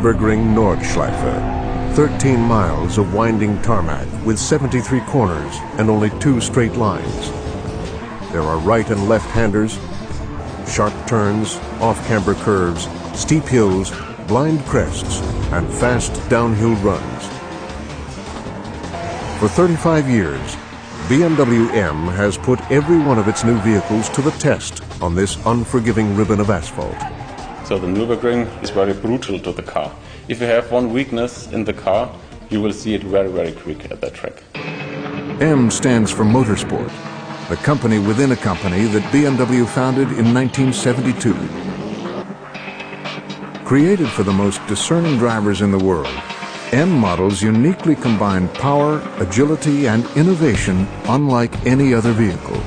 Nürburgring Nordschleife, 13 miles of winding tarmac with 73 corners and only 2 straight lines. There are right and left-handers, sharp turns, off-camber curves, steep hills, blind crests, and fast downhill runs. For 35 years, BMW M has put every one of its new vehicles to the test on this unforgiving ribbon of asphalt. So the Nürburgring is very brutal to the car. If you have one weakness in the car, you will see it very, very quick at that track. M stands for Motorsport, the company within a company that BMW founded in 1972. Created for the most discerning drivers in the world, M models uniquely combine power, agility, and innovation unlike any other vehicle.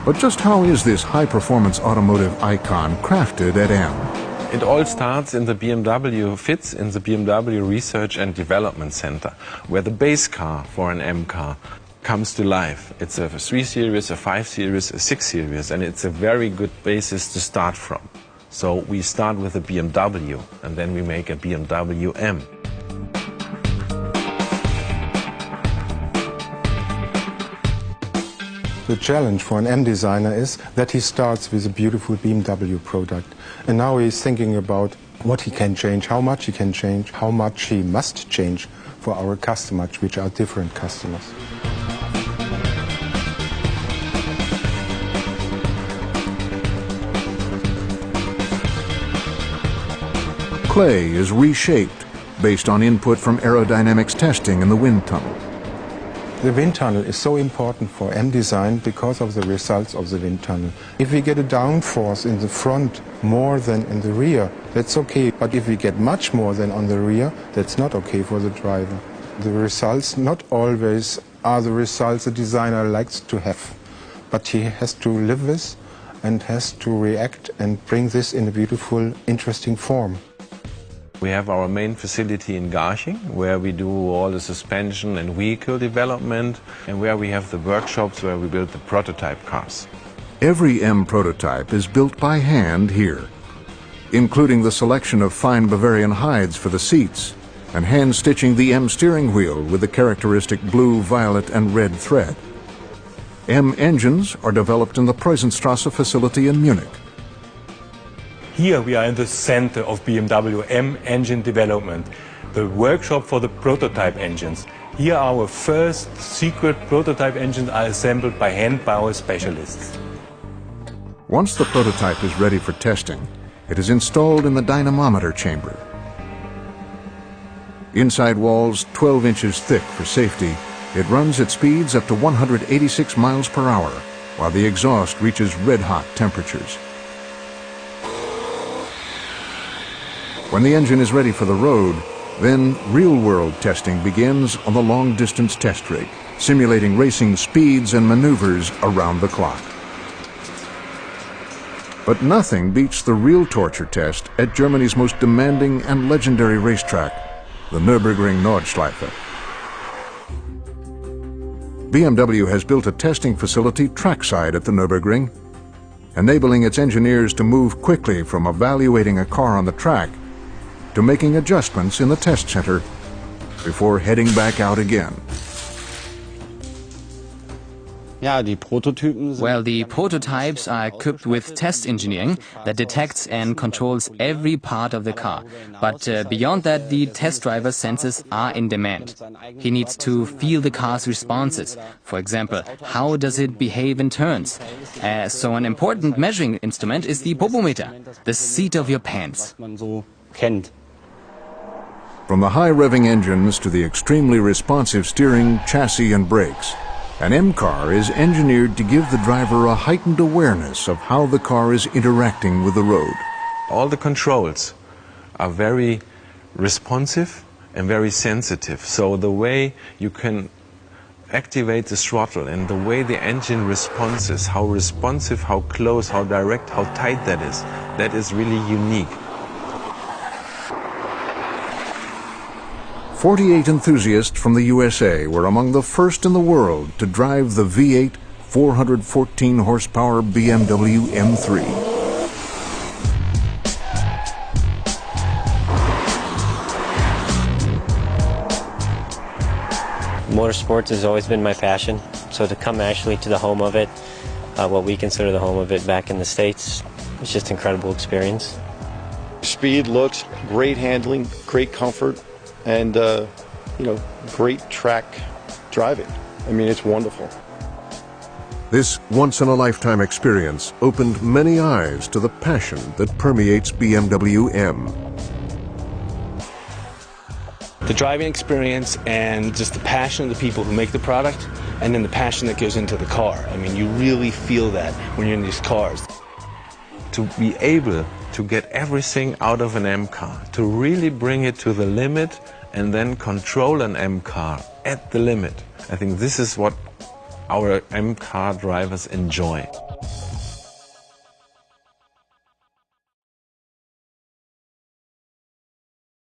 But just how is this high-performance automotive icon crafted at M? It all starts in the BMW FITS, in the BMW Research and Development Center, where the base car for an M car comes to life. It's a 3 Series, a 5 Series, a 6 Series, and it's a very good basis to start from. So we start with a BMW, and then we make a BMW M. The challenge for an M designer is that he starts with a beautiful BMW product. And now he's thinking about what he can change, how much he can change, how much he must change for our customers, which are different customers. Clay is reshaped based on input from aerodynamics testing in the wind tunnel. The wind tunnel is so important for M design because of the results of the wind tunnel. If we get a downforce in the front more than in the rear, that's okay. But if we get much more than on the rear, that's not okay for the driver. The results not always are the results the designer likes to have. But he has to live with and has to react and bring this in a beautiful, interesting form. We have our main facility in Garching, where we do all the suspension and vehicle development, and where we have the workshops where we build the prototype cars. Every M prototype is built by hand here, including the selection of fine Bavarian hides for the seats and hand-stitching the M steering wheel with the characteristic blue, violet, and red thread. M engines are developed in the Preußenstraße facility in Munich. Here we are in the center of BMW M engine development, the workshop for the prototype engines. Here our first secret prototype engines are assembled by hand by our specialists. Once the prototype is ready for testing, it is installed in the dynamometer chamber. Inside walls 12 inches thick for safety, it runs at speeds up to 186 miles per hour, while the exhaust reaches red-hot temperatures. When the engine is ready for the road, then real-world testing begins on the long-distance test rig, simulating racing speeds and maneuvers around the clock. But nothing beats the real torture test at Germany's most demanding and legendary racetrack, the Nürburgring Nordschleife. BMW has built a testing facility trackside at the Nürburgring, enabling its engineers to move quickly from evaluating a car on the track to making adjustments in the test center before heading back out again. Well, the prototypes are equipped with test engineering that detects and controls every part of the car. But beyond that, the test driver's senses are in demand. He needs to feel the car's responses. For example, how does it behave in turns? So an important measuring instrument is the popometer, the seat of your pants. From the high-revving engines to the extremely responsive steering, chassis, and brakes, an M car is engineered to give the driver a heightened awareness of how the car is interacting with the road. All the controls are very responsive and very sensitive. So the way you can activate the throttle and the way the engine responds, how responsive, how close, how direct, how tight that is really unique. 48 enthusiasts from the USA were among the first in the world to drive the V8 414 horsepower BMW M3. Motorsports has always been my passion, so to come actually to the home of it, what we consider the home of it back in the States, it's just an incredible experience. Speed, looks, great handling, great comfort, and great track driving. I mean, it's wonderful. This once-in-a-lifetime experience opened many eyes to the passion that permeates BMW M. The driving experience and just the passion of the people who make the product, and then the passion that goes into the car. I mean, you really feel that when you're in these cars. To be able to get everything out of an M car, to really bring it to the limit and then control an M car at the limit. I think this is what our M car drivers enjoy.